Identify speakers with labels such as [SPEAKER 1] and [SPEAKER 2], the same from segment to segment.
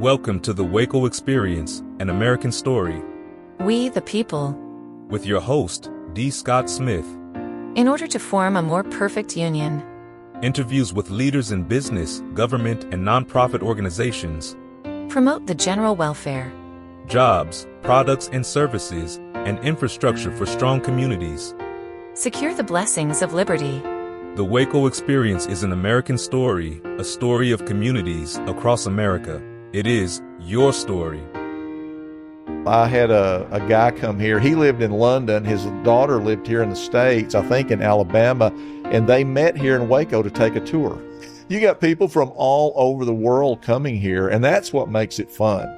[SPEAKER 1] Welcome to the WACO Experience, an American story.
[SPEAKER 2] We, the people.
[SPEAKER 1] With your host, D. Scott Smith.
[SPEAKER 2] In order to form a more perfect union.
[SPEAKER 1] Interviews with leaders in business, government, and nonprofit organizations.
[SPEAKER 2] Promote the general welfare.
[SPEAKER 1] Jobs, products and services, and infrastructure for strong communities.
[SPEAKER 2] Secure the blessings of liberty.
[SPEAKER 1] The WACO Experience is an American story, a story of communities across America. It is your story.
[SPEAKER 3] I had a guy come here. He lived in London. His daughter lived here in the States, I think in Alabama, and they met here in Waco to take a tour. You got people from all over the world coming here, and that's what makes it fun.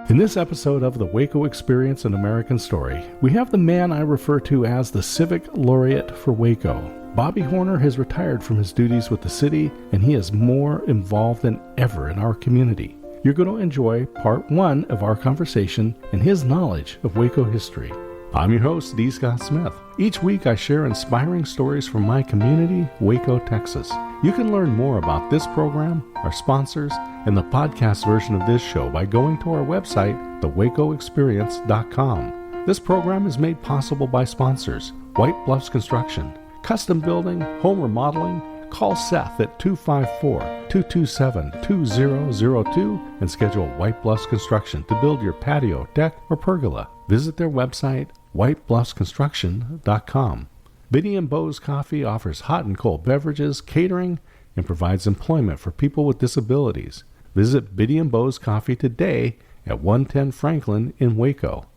[SPEAKER 4] In this episode of the WACO Experience, an American story, we have the man I refer to as the Civic Laureate for Waco. Bobby Horner has retired from his duties with the city, and he is more involved than ever in our community. You're going to enjoy part one of our conversation and his knowledge of Waco history. I'm your host, D. Scott Smith. Each week I share inspiring stories from my community, Waco, Texas. You can learn more about this program, our sponsors, and the podcast version of this show by going to our website, thewacoexperience.com. This program is made possible by sponsors, White Bluffs Construction, Custom Building, Home Remodeling. Call Seth at 254-227-2002 and schedule White Bluffs Construction to build your patio, deck, or pergola. Visit their website, whitebluffsconstruction.com. Biddy and Bo's Coffee offers hot and cold beverages, catering, and provides employment for people with disabilities. Visit Biddy and Bo's Coffee today at 110 Franklin in Waco.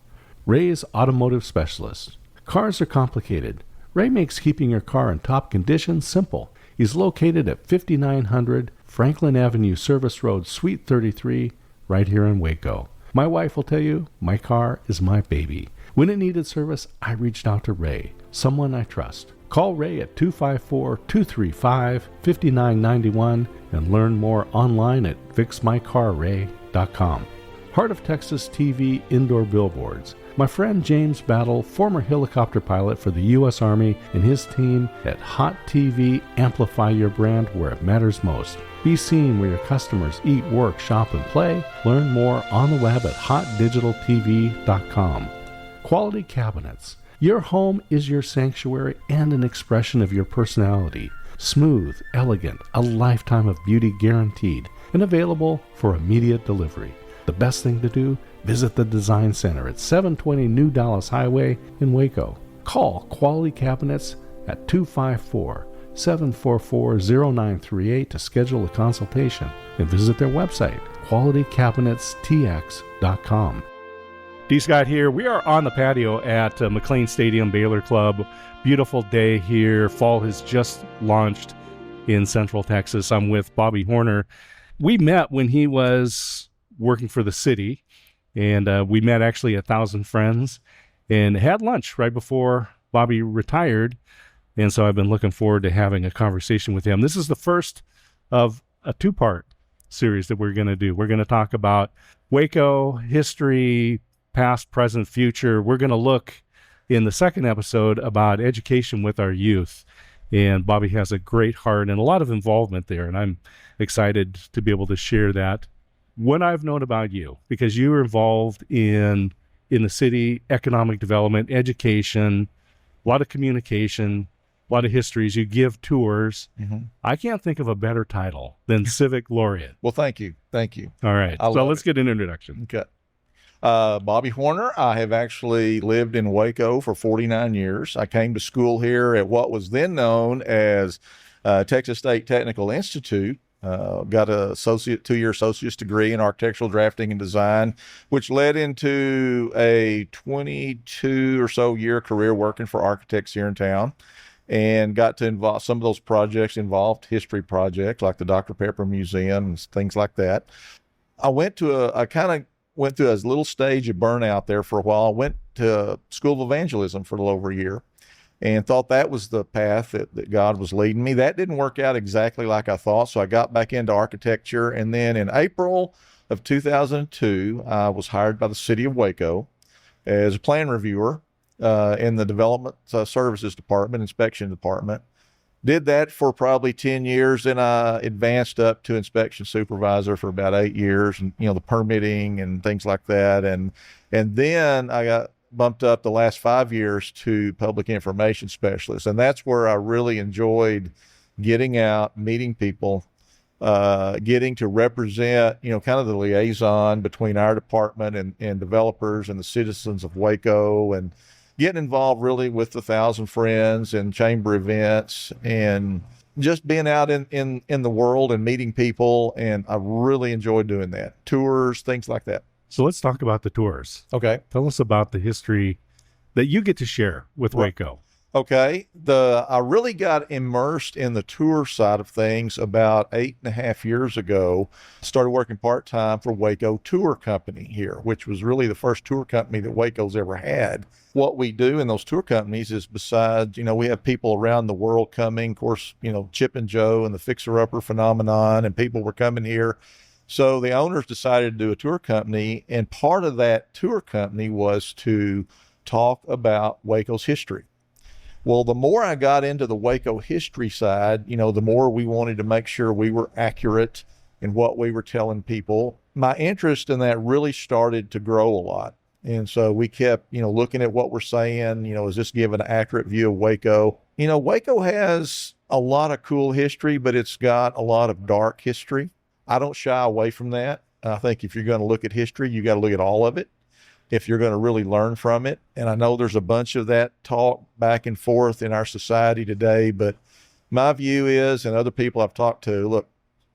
[SPEAKER 4] Ray's Automotive Specialist. Cars are complicated. Ray makes keeping your car in top condition simple. He's located at 5900 Franklin Avenue, Service Road, Suite 33, right here in Waco. My wife will tell you, my car is my baby. When it needed service, I reached out to Ray, someone I trust. Call Ray at 254-235-5991 and learn more online at fixmycarray.com. Heart of Texas TV Indoor Billboards. My friend James Battle, former helicopter pilot for the U.S. Army, and his team at Hot TV amplify your brand where it matters most. Be seen where your customers eat, work, shop, and play. Learn more on the web at hotdigitaltv.com. Quality Cabinets. Your home is your sanctuary and an expression of your personality. Smooth, elegant, a lifetime of beauty guaranteed, and available for immediate delivery. The best thing to do? Visit the Design Center at 720 New Dallas Highway in Waco. Call Quality Cabinets at 254-744-0938 to schedule a consultation and visit their website, qualitycabinetstx.com. D. Scott here. We are on the patio at McLean Stadium Baylor Club. Beautiful day here. Fall has just launched in Central Texas. I'm with Bobby Horner. We met when he was working for the city. And we met actually at Thousand Friends and had lunch right before Bobby retired. And so I've been looking forward to having a conversation with him. This is the first of a two-part series that we're going to do. We're going to talk about Waco history, past, present, future. We're going to look in the second episode about education with our youth. And Bobby has a great heart and a lot of involvement there. And I'm excited to be able to share that. What I've known about you, because you were involved in the city, economic development, education, a lot of communication, a lot of histories. You give tours. Mm-hmm. I can't think of a better title than Civic Laureate.
[SPEAKER 3] Well, thank you. Thank you.
[SPEAKER 4] All right. So let's get an introduction.
[SPEAKER 3] Okay. Bobby Horner. I have actually lived in Waco for 49 years. I came to school here at what was then known as Texas State Technical Institute. Got a two-year associate's degree in architectural drafting and design, which led into a 22 or so year career working for architects here in town, and got to involve some of those projects involved history projects like the Dr. Pepper Museum and things like that. I kind of went through a little stage of burnout there for a while. I went to School of Evangelism for a little over a year, and thought that was the path that God was leading me. That didn't work out exactly like I thought, so I got back into architecture. And then in April of 2002, I was hired by the city of Waco as a plan reviewer in the Development Services Department, Inspection Department. Did that for probably 10 years. Then I advanced up to inspection supervisor for about 8 years, and, the permitting and things like that. And then I got bumped up the last 5 years to public information specialist. And that's where I really enjoyed getting out, meeting people, getting to represent, kind of the liaison between our department and developers and the citizens of Waco, and getting involved really with the Thousand Friends and chamber events, and just being out in the world and meeting people. And I really enjoyed doing that. Tours, things like that.
[SPEAKER 4] So let's talk about the tours.
[SPEAKER 3] Okay.
[SPEAKER 4] Tell us about the history that you get to share with Waco.
[SPEAKER 3] Okay. I really got immersed in the tour side of things about 8.5 years ago. Started working part-time for WACO Tour Company here, which was really the first tour company that Waco's ever had. What we do in those tour companies is, besides, we have people around the world coming, of course, Chip and Joe and the Fixer-Upper phenomenon, and people were coming here. So the owners decided to do a tour company, and part of that tour company was to talk about Waco's history. Well, the more I got into the Waco history side, the more we wanted to make sure we were accurate in what we were telling people. My interest in that really started to grow a lot. And so we kept, looking at what we're saying, is this giving an accurate view of Waco? Waco has a lot of cool history, but it's got a lot of dark history. I don't shy away from that. I think if you're going to look at history, you got to look at all of it if you're going to really learn from it. And I know there's a bunch of that talk back and forth in our society today, but my view is, and other people I've talked to, look,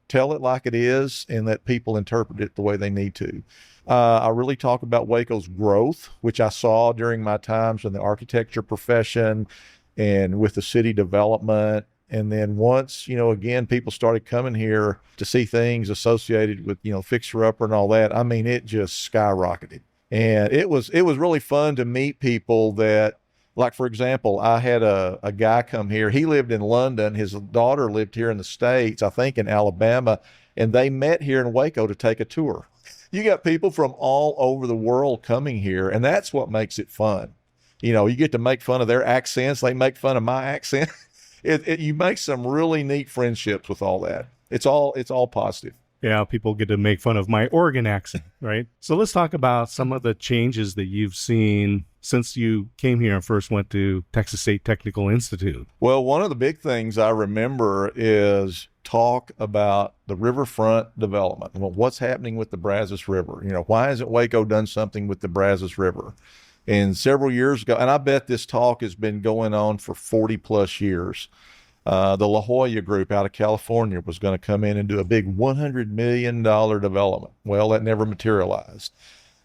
[SPEAKER 3] tell it like it is and let people interpret it the way they need to. I really talk about Waco's growth, which I saw during my times in the architecture profession and with the city development. And then once, again, people started coming here to see things associated with, Fixer-Upper and all that, I mean, it just skyrocketed. And it was really fun to meet people that, like, for example, I had a guy come here. He lived in London. His daughter lived here in the States, I think in Alabama, and they met here in Waco to take a tour. You got people from all over the world coming here, and that's what makes it fun. You get to make fun of their accents. They make fun of my accent. You make some really neat friendships with all that. It's all positive.
[SPEAKER 4] Yeah, people get to make fun of my Oregon accent, right? So let's talk about some of the changes that you've seen since you came here and first went to Texas State Technical Institute.
[SPEAKER 3] Well, one of the big things I remember is talk about the riverfront development. Well, what's happening with the Brazos River? Why hasn't Waco done something with the Brazos River? And several years ago, and I bet this talk has been going on for 40 plus years, the La Jolla group out of California was going to come in and do a big $100 million development. Well, that never materialized.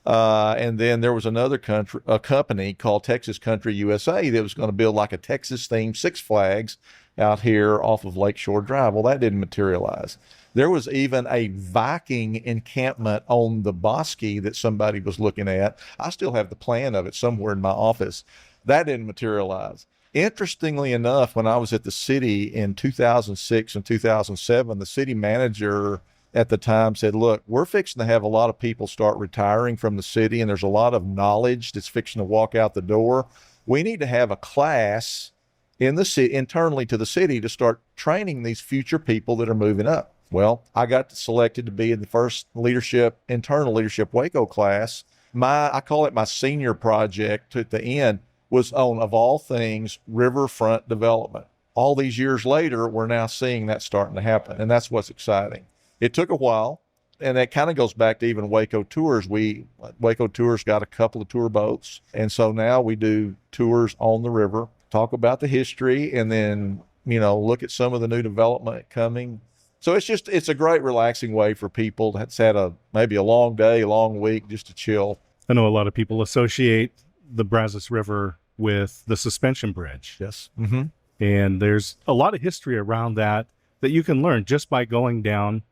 [SPEAKER 3] And then there was another company called Texas Country USA that was going to build like a Texas-themed Six Flags out here off of Lakeshore Drive. Well, that didn't materialize. There was even a Viking encampment on the Bosque that somebody was looking at. I still have the plan of it somewhere in my office. That didn't materialize. Interestingly enough, when I was at the city in 2006 and 2007, the city manager at the time said, look, we're fixing to have a lot of people start retiring from the city, and there's a lot of knowledge that's fixing to walk out the door. We need to have a class in the city, internally to the city, to start training these future people that are moving up. Well, I got selected to be in the first internal leadership Waco class. I call it my senior project at the end, was on, of all things, riverfront development. All these years later, we're now seeing that starting to happen, and that's what's exciting. It took a while, and that kind of goes back to even Waco Tours. Waco Tours got a couple of tour boats, and so now we do tours on the river, talk about the history, and then, look at some of the new development coming. So it's a great relaxing way for people that's had maybe a long day, a long week, just to chill.
[SPEAKER 4] I know a lot of people associate the Brazos River with the suspension bridge.
[SPEAKER 3] Yes. Mm-hmm.
[SPEAKER 4] And there's a lot of history around that you can learn just by going down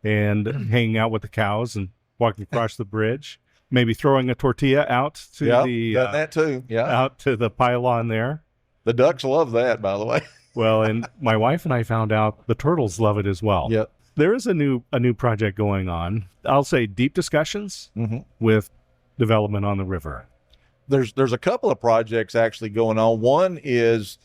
[SPEAKER 4] and hanging out with the cows and walking across the bridge, maybe throwing a tortilla out to
[SPEAKER 3] that too. Yeah.
[SPEAKER 4] Out to the pylon there.
[SPEAKER 3] The ducks love that, by the way.
[SPEAKER 4] Well, and my wife and I found out the turtles love it as well.
[SPEAKER 3] Yep.
[SPEAKER 4] There is a new project going on. I'll say deep discussions with development on the river.
[SPEAKER 3] There's a couple of projects actually going on. One is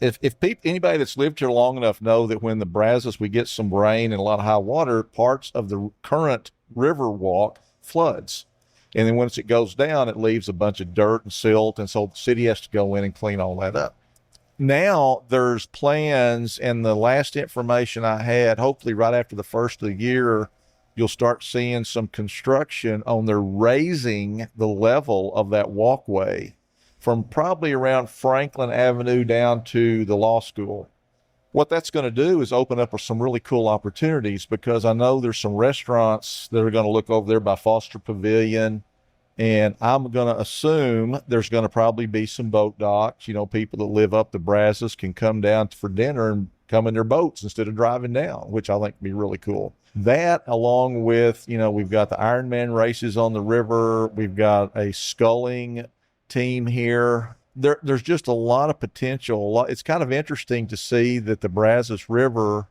[SPEAKER 3] Anybody that's lived here long enough know that when the Brazos, we get some rain and a lot of high water, parts of the current river walk floods. And then once it goes down, it leaves a bunch of dirt and silt. And so the city has to go in and clean all that up. Now there's plans, and the last information I had, hopefully right after the first of the year, you'll start seeing some construction on their raising the level of that walkway from probably around Franklin Avenue down to the law school. What that's going to do is open up some really cool opportunities, because I know there's some restaurants that are going to look over there by Foster Pavilion. And I'm going to assume there's going to probably be some boat docks. You know, people that live up the Brazos can come down for dinner and come in their boats instead of driving down, which I think would be really cool. That, along with, you know, we've got the Ironman races on the river. We've got a sculling team here. There's just a lot of potential. It's kind of interesting to see that the Brazos River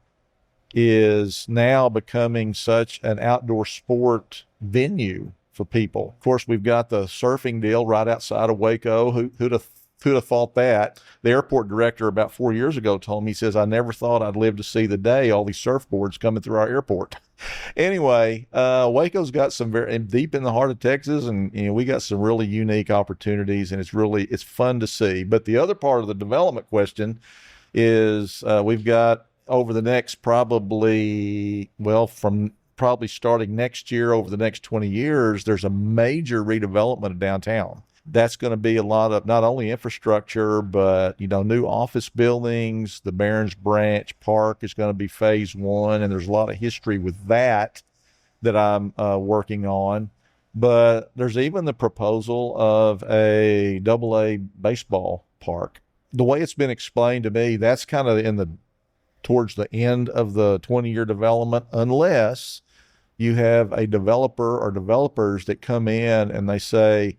[SPEAKER 3] is now becoming such an outdoor sport venue for people. Of course, we've got the surfing deal right outside of Waco. Who'd have thought that? The airport director about 4 years ago told me, he says, I never thought I'd live to see the day all these surfboards coming through our airport. Anyway, Waco's got some very deep in the heart of Texas, and you know, we got some really unique opportunities, and it's fun to see. But the other part of the development question is we've got over the next probably starting next year, over the next 20 years, there's a major redevelopment of downtown. That's going to be a lot of not only infrastructure, but, you know, new office buildings. The Barron's Branch Park is going to be phase 1, and there's a lot of history with that I'm working on. But there's even the proposal of a AA baseball park. The way it's been explained to me, that's kind of towards the end of the 20-year development, unless you have a developer or developers that come in and they say,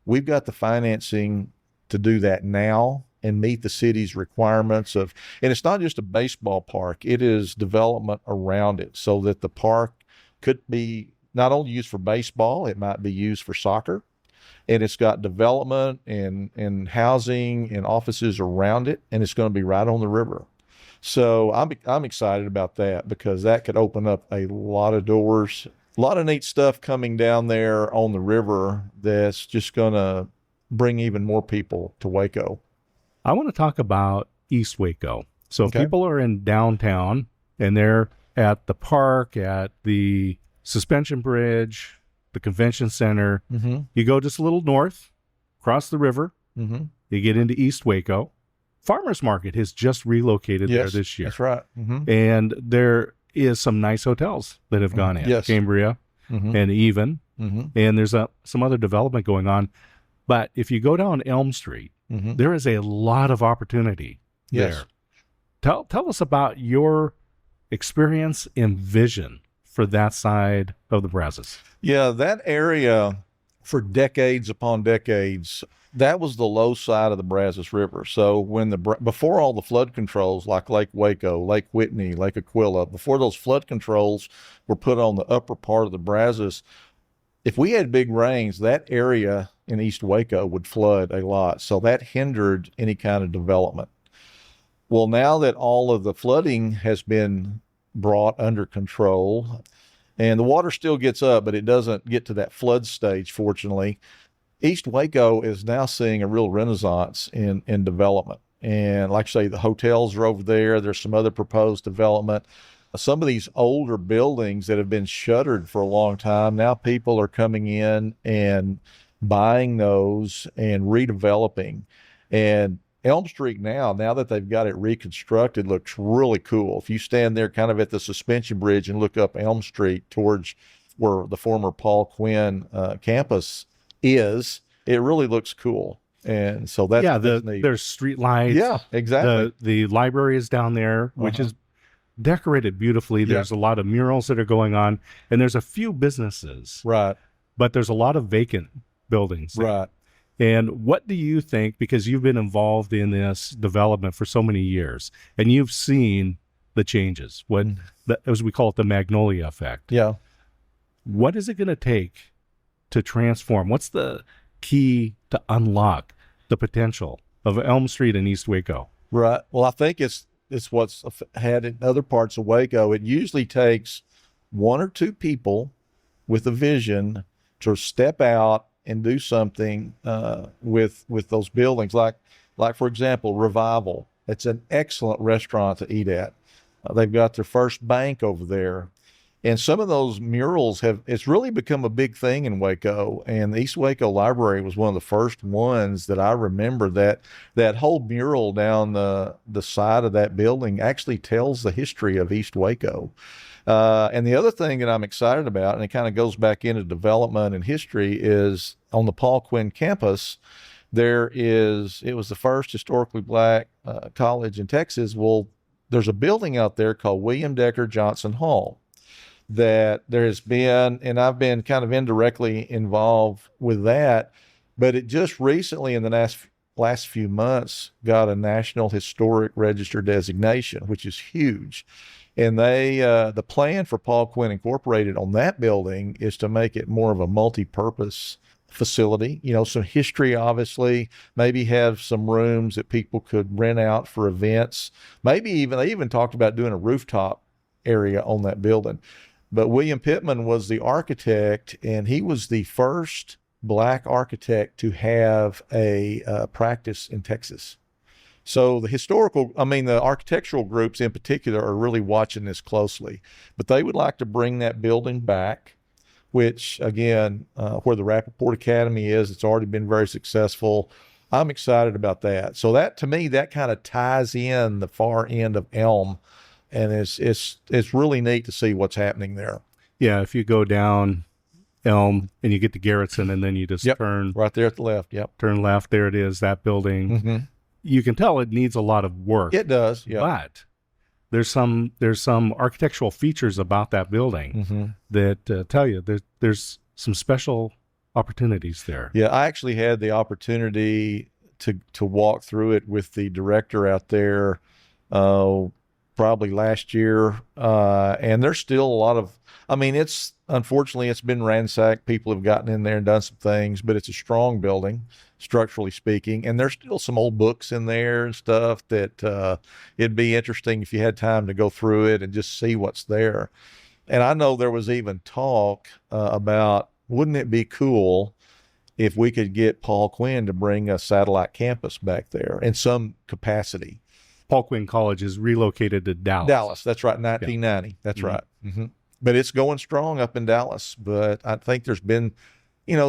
[SPEAKER 3] we've got the financing to do that now and meet the city's requirements and it's not just a baseball park, it is development around it, so that the park could be not only used for baseball, it might be used for soccer, and it's got development and housing and offices around it, and it's going to be right on the river. So I'm excited about that, because that could open up a lot of doors, a lot of neat stuff coming down there on the river that's just going to bring even more people to Waco.
[SPEAKER 4] I want to talk about East Waco. So
[SPEAKER 3] Okay.
[SPEAKER 4] People are in downtown and they're at the park, at the suspension bridge, the convention center.
[SPEAKER 3] Mm-hmm.
[SPEAKER 4] You go just a little north, cross the river,
[SPEAKER 3] Mm-hmm.
[SPEAKER 4] you get into East Waco. Farmers Market has just relocated there this year.
[SPEAKER 3] That's right. Mm-hmm.
[SPEAKER 4] And there is some nice hotels that have gone in.
[SPEAKER 3] Yes.
[SPEAKER 4] Cambria
[SPEAKER 3] Mm-hmm.
[SPEAKER 4] and Even.
[SPEAKER 3] Mm-hmm.
[SPEAKER 4] And there's some other development going on. But if you go down Elm Street,
[SPEAKER 3] Mm-hmm.
[SPEAKER 4] there is a lot of opportunity
[SPEAKER 3] Yes.
[SPEAKER 4] there. Tell us about your experience and vision for that side of the Brazos.
[SPEAKER 3] Yeah, that area for decades upon decades, that was the low side of the Brazos River. So before all the flood controls like Lake Waco, Lake Whitney, Lake Aquila, before those flood controls were put on the upper part of the Brazos, if we had big rains, that area in East Waco would flood a lot. So that hindered any kind of development. Well, now that all of the flooding has been brought under control, and the water still gets up, but it doesn't get to that flood stage, fortunately, East Waco is now seeing a real renaissance in development. And like I say, the hotels are over there. There's some other proposed development. Some of these older buildings that have been shuttered for a long time, now people are coming in and buying those and redeveloping. And Elm Street now that they've got it reconstructed, looks really cool. If you stand there kind of at the suspension bridge and look up Elm Street towards where the former Paul Quinn campus is, it really looks cool. And so that's neat.
[SPEAKER 4] There's street lights.
[SPEAKER 3] Yeah, exactly.
[SPEAKER 4] The library is down there, which is decorated beautifully. There's a lot of murals that are going on, and there's a few businesses.
[SPEAKER 3] Right.
[SPEAKER 4] But there's a lot of vacant buildings.
[SPEAKER 3] Right.
[SPEAKER 4] And what do you think, because you've been involved in this development for so many years, and you've seen the changes, as we call it, the Magnolia effect.
[SPEAKER 3] Yeah.
[SPEAKER 4] What is it going to take to transform? What's the key to unlock the potential of Elm Street and East Waco?
[SPEAKER 3] Right. Well, I think it's what's had in other parts of Waco. It usually takes one or two people with a vision to step out and do something with those buildings. Like for example, Revival. It's an excellent restaurant to eat at. They've got their first bank over there. And some of those murals it's really become a big thing in Waco. And the East Waco Library was one of the first ones that I remember that whole mural down the side of that building actually tells the history of East Waco. And the other thing that I'm excited about, and it kind of goes back into development and history, is on the Paul Quinn campus, it was the first historically black college in Texas. Well, there's a building out there called William Decker Johnson Hall that there has been, and I've been kind of indirectly involved with that, but it just recently in the last few months got a National Historic Register designation, which is huge. And the plan for Paul Quinn Incorporated on that building is to make it more of a multi-purpose facility, some history, obviously, maybe have some rooms that people could rent out for events. They even talked about doing a rooftop area on that building. But William Pittman was the architect, and he was the first black architect to have a practice in Texas. So the architectural groups in particular are really watching this closely, but they would like to bring that building back, which again, where the Rappaport Academy is, it's already been very successful. I'm excited about that. So that, to me, that kind of ties in the far end of Elm, and it's really neat to see what's happening there.
[SPEAKER 4] Yeah, if you go down Elm and you get to Garrettson, and then you just turn
[SPEAKER 3] right there at the left. Yep.
[SPEAKER 4] Turn left. There it is, that building.
[SPEAKER 3] Mm-hmm.
[SPEAKER 4] You can tell it needs a lot of work.
[SPEAKER 3] It does. Yeah.
[SPEAKER 4] But there's some architectural features about that building that tell you there's some special opportunities there.
[SPEAKER 3] Yeah, I actually had the opportunity to walk through it with the director out there probably last year, and there's still a lot of, unfortunately it's been ransacked. People have gotten in there and done some things, but it's a strong building, structurally speaking, and there's still some old books in there and stuff that it'd be interesting if you had time to go through it and just see what's there. And I know there was even talk about, wouldn't it be cool if we could get Paul Quinn to bring a satellite campus back there in some capacity?
[SPEAKER 4] Paul Quinn College is relocated to Dallas.
[SPEAKER 3] Dallas, that's right, 1990. Yeah. That's right. Mm-hmm. But it's going strong up in Dallas. But I think there's been,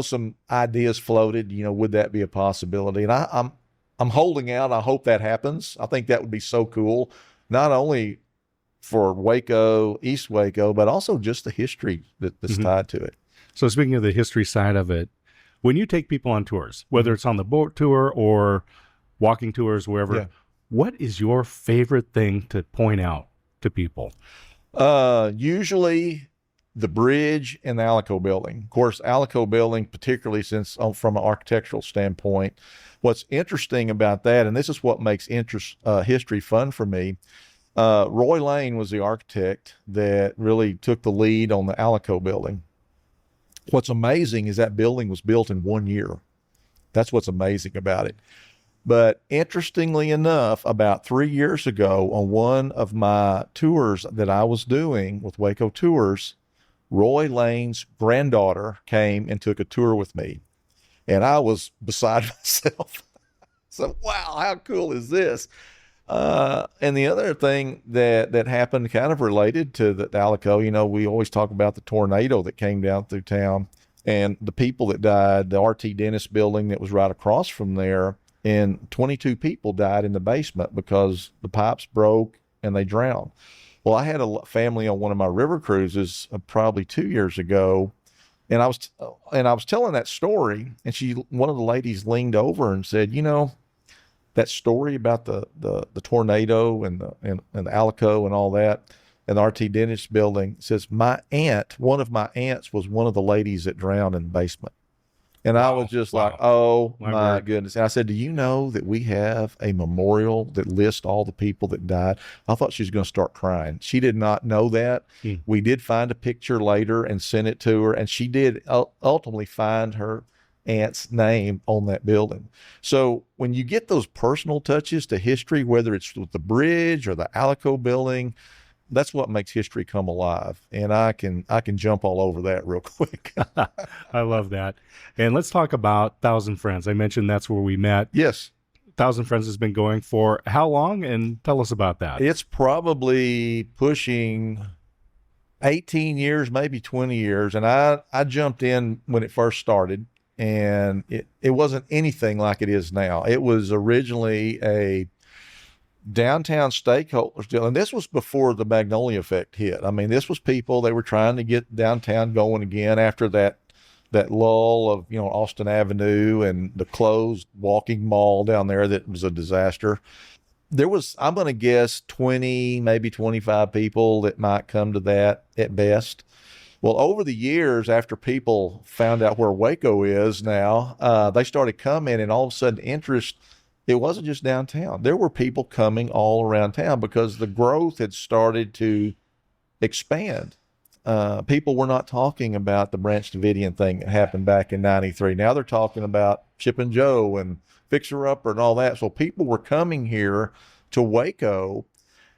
[SPEAKER 3] some ideas floated. Would that be a possibility? And I'm holding out. I hope that happens. I think that would be so cool, not only for Waco, East Waco, but also just the history that's tied to it.
[SPEAKER 4] So speaking of the history side of it, when you take people on tours, whether it's on the boat tour or walking tours, wherever, what is your favorite thing to point out to people?
[SPEAKER 3] Usually the bridge and the Alico building. Of course, Alico building, particularly since from an architectural standpoint, what's interesting about that, and this is what makes history fun for me, Roy Lane was the architect that really took the lead on the Alico building. What's amazing is that building was built in 1 year. That's what's amazing about it. But interestingly enough, about 3 years ago, on one of my tours that I was doing with Waco Tours, Roy Lane's granddaughter came and took a tour with me. And I was beside myself. So, wow, how cool is this? And the other thing that happened kind of related to the Alico, we always talk about the tornado that came down through town and the people that died, the RT Dennis building that was right across from there. And 22 people died in the basement because the pipes broke and they drowned. Well, I had a family on one of my river cruises probably 2 years ago, and I was telling that story, and one of the ladies leaned over and said, that story about the tornado and the Alico and all that, and the RT Dentist building, says one of my aunts was one of the ladies that drowned in the basement. And I was just like, oh my goodness. And I said, do you know that we have a memorial that lists all the people that died? I thought she was going to start crying. She did not know that. We did find a picture later and sent it to her. And she did ultimately find her aunt's name on that building. So when you get those personal touches to history, whether it's with the bridge or the Alico building, that's what makes history come alive. And I can jump all over that real quick.
[SPEAKER 4] I love that. And let's talk about Thousand Friends. I mentioned that's where we met.
[SPEAKER 3] Yes.
[SPEAKER 4] Thousand Friends has been going for how long? And tell us about that.
[SPEAKER 3] It's probably pushing 18 years, maybe 20 years. And I jumped in when it first started, and it wasn't anything like it is now. It was originally a downtown stakeholders deal. And this was before the Magnolia effect hit. I mean, this was people, they were trying to get downtown going again after that lull of, Austin Avenue and the closed walking mall down there that was a disaster. There was, I'm going to guess 20, maybe 25 people that might come to that at best. Well, over the years, after people found out where Waco is now, they started coming, and all of a sudden interest, it wasn't just downtown. There were people coming all around town because the growth had started to expand. People were not talking about the Branch Davidian thing that happened back in 93. Now they're talking about Chip and Joe and Fixer Upper and all that. So people were coming here to Waco.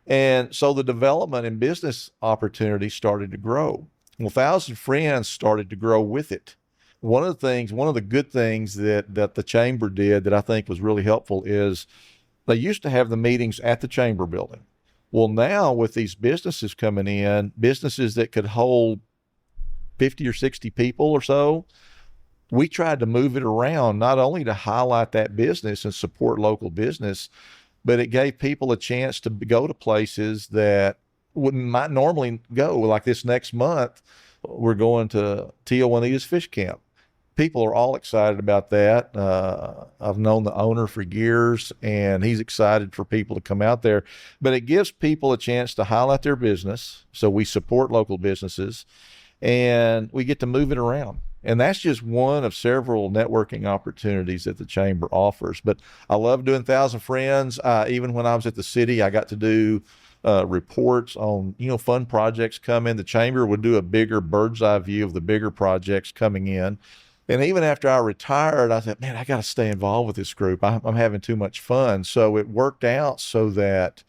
[SPEAKER 3] And so the development and business opportunities started to grow. Well, Thousand Friends started to grow with it. One of the good things that the chamber did that I think was really helpful is they used to have the meetings at the chamber building. Well, now with these businesses coming in, businesses that could hold 50 or 60 people or so, we tried to move it around, not only to highlight that business and support local business, but it gave people a chance to go to places that might normally go. Like this next month, we're going to Tio Juanita's Fish Camp. People are all excited about that. I've known the owner for years, and he's excited for people to come out there. But it gives people a chance to highlight their business, so we support local businesses, and we get to move it around. And that's just one of several networking opportunities that the chamber offers. But I love doing Thousand Friends. Even when I was at the city, I got to do reports on, fun projects come in. The chamber would do a bigger bird's eye view of the bigger projects coming in. And even after I retired, I thought, man, I got to stay involved with this group. I'm having too much fun. So it worked out so that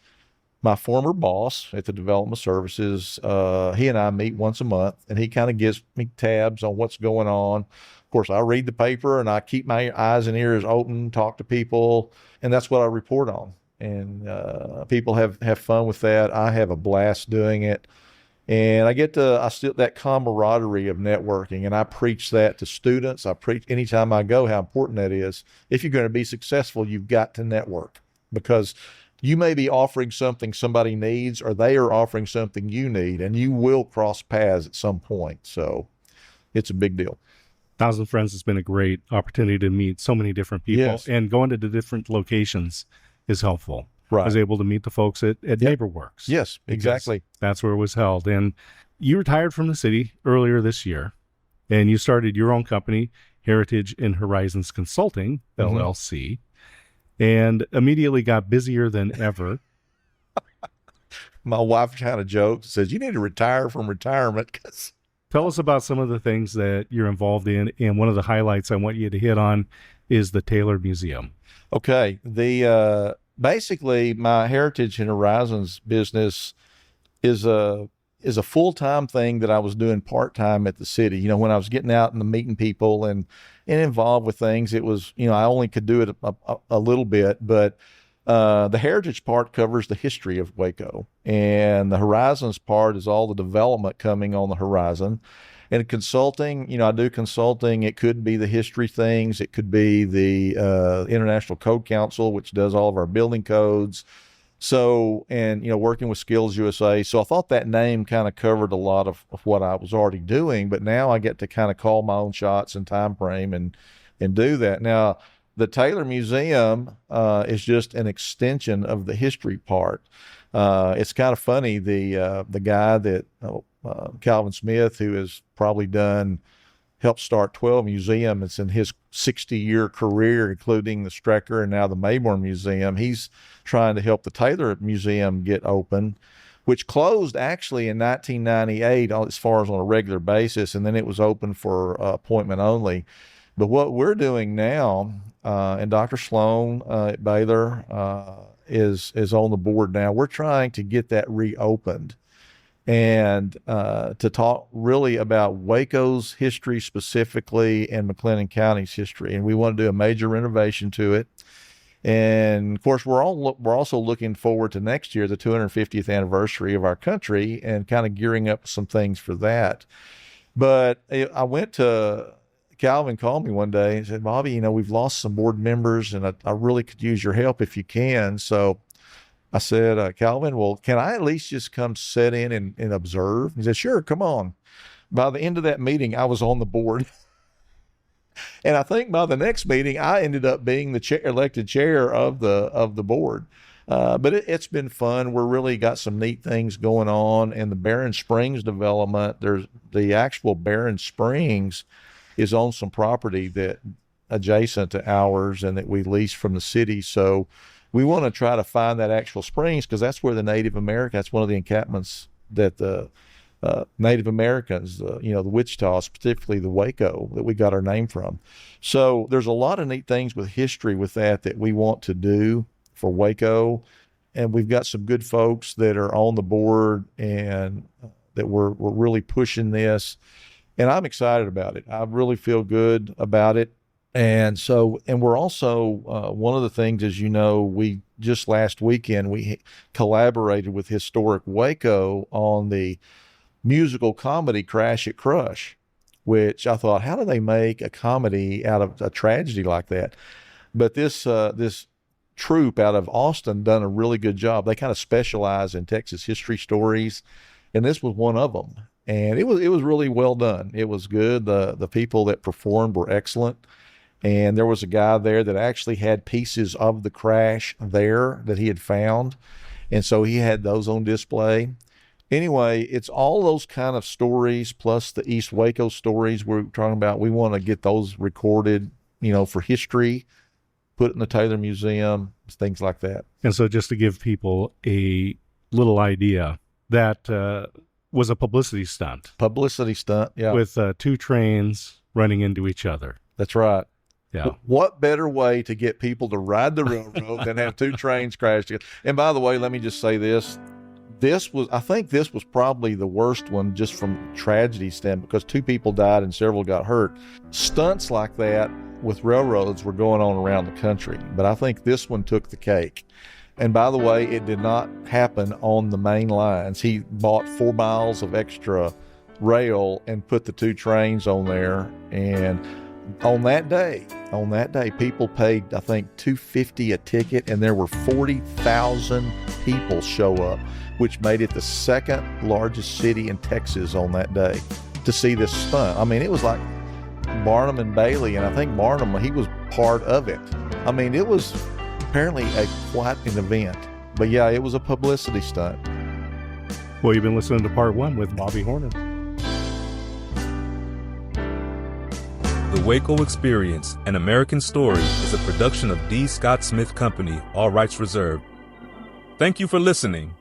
[SPEAKER 3] my former boss at the Development Services, he and I meet once a month, and he kind of gives me tabs on what's going on. Of course, I read the paper, and I keep my eyes and ears open, talk to people, and that's what I report on. And people have fun with that. I have a blast doing it. And I still that camaraderie of networking, and I preach that to students. I preach anytime I go how important that is. If you're going to be successful, you've got to network, because you may be offering something somebody needs, or they are offering something you need, and you will cross paths at some point. So it's a big deal.
[SPEAKER 4] Thousand Friends has been a great opportunity to meet so many different people,
[SPEAKER 3] Yes.
[SPEAKER 4] and going to the different locations is helpful.
[SPEAKER 3] Right.
[SPEAKER 4] I was able to meet the folks at NeighborWorks.
[SPEAKER 3] Yes, exactly.
[SPEAKER 4] That's where it was held. And you retired from the city earlier this year, and you started your own company, Heritage and Horizons Consulting, LLC, and immediately got busier than ever.
[SPEAKER 3] My wife kind of jokes, says, you need to retire from retirement. Cause
[SPEAKER 4] Tell us about some of the things that you're involved in, and one of the highlights I want you to hit on is the Taylor Museum.
[SPEAKER 3] Okay. Basically, my Heritage and Horizons business is a full-time thing that I was doing part-time at the city. When I was getting out and meeting people and involved with things, it was, I only could do it a little bit, but the heritage part covers the history of Waco, and the Horizons part is all the development coming on the horizon. And consulting, I do consulting. It could be the history things. It could be the International Code Council, which does all of our building codes. So, and, working with Skills USA. So I thought that name kind of covered a lot of what I was already doing, but now I get to kind of call my own shots and time frame and do that. Now, the Taylor Museum is just an extension of the history part. It's kind of funny. The guy that Calvin Smith, who has probably helped start 12 museums in his 60-year career, including the Strecker and now the Mayborn Museum. He's trying to help the Taylor Museum get open, which closed actually in 1998 as far as on a regular basis, and then it was open for appointment only. But what we're doing now, and Dr. Sloan at Baylor is on the board now, we're trying to get that reopened and to talk really about Waco's history specifically and McLennan County's history. And we want to do a major renovation to it. And of course, we're also looking forward to next year, the 250th anniversary of our country, and kind of gearing up some things for that. But I went to Calvin called me one day and said, Bobby, we've lost some board members, and I really could use your help if you can. So I said, Calvin, well, can I at least just come sit in and observe? He said, sure, come on. By the end of that meeting, I was on the board. And I think by the next meeting, I ended up being the elected chair of the board. But it's been fun. We're really got some neat things going on. And the Barron Springs development, there's the actual Barron Springs is on some property that adjacent to ours and that we lease from the city. So we want to try to find that actual springs, because that's where the Native American, that's one of the encampments that the Native Americans, the Wichita, specifically the Waco, that we got our name from. So there's a lot of neat things with history with that we want to do for Waco. And we've got some good folks that are on the board and that we're really pushing this. And I'm excited about it. I really feel good about it. And we're also, one of the things, as you know, we just last weekend, we collaborated with Historic Waco on the musical comedy Crash It Crush, which I thought, how do they make a comedy out of a tragedy like that? But this troupe out of Austin done a really good job. They kind of specialize in Texas history stories, and this was one of them. And it was really well done. It was good. The people that performed were excellent. And there was a guy there that actually had pieces of the crash there that he had found. And so he had those on display. Anyway, it's all those kind of stories plus the East Waco stories we're talking about. We want to get those recorded, for history, put it in the Taylor Museum, things like that.
[SPEAKER 4] And so just to give people a little idea, that was a publicity stunt.
[SPEAKER 3] Yeah.
[SPEAKER 4] With two trains running into each other.
[SPEAKER 3] That's right.
[SPEAKER 4] Yeah.
[SPEAKER 3] What better way to get people to ride the railroad than have two trains crash together? And by the way, let me just say this. I think this was probably the worst one just from tragedy standpoint, because two people died and several got hurt. Stunts like that with railroads were going on around the country, but I think this one took the cake. And by the way, it did not happen on the main lines. He bought 4 miles of extra rail and put the two trains on there. And on that day, people paid, I think, $2.50 a ticket, and there were 40,000 people show up, which made it the second largest city in Texas on that day to see this stunt. I mean, it was like Barnum and Bailey, and I think Barnum, he was part of it. I mean, it was apparently quite an event. But yeah, it was a publicity stunt.
[SPEAKER 4] Well, you've been listening to part 1 with Bobby Horner.
[SPEAKER 1] The WACO Experience, An American Story, is a production of D. Scott Smith Company, all rights reserved. Thank you for listening.